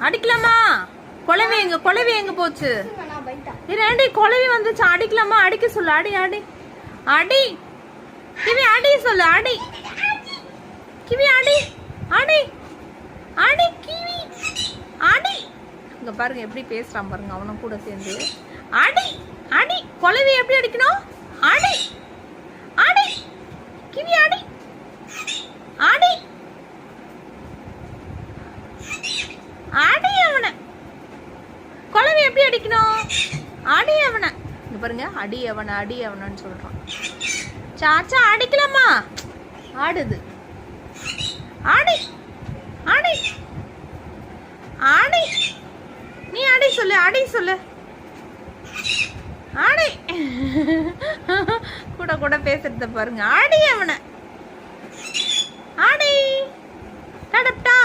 அடிக்கலாமா? குழவி எங்க போச்சு? ரெண்டு குழவி வந்துச்சு. அடிக்கலாமா? அடிக்க சொல்லு. அடி அடி அடி கிவி, அடி சொல்லு. அடி கிவி, அடி அடி அடி கிவி, அடி. இங்க பாருங்க எப்படி பேசுறான் பாருங்க, அவனும் கூட சேர்ந்து. அடி அடி குழவி எப்படி அடிக்கணும்? அடி அடி கிவி, அடி அடி அடி அவனை. குழவி எப்படி அடிக்கணும்? அடி அவனை. இங்க பாருங்க, அடி அவனை அடி அவனன்னு சொல்றான். சாச்சா அடிக்கலாமா? ஆடுது. அடி அடி அடி நீ அடி சொல்லு. அடி சொல்லு. அடி கூட கூட பேசுறத பாருங்க. அடி அவனை. அடி கடப்டா.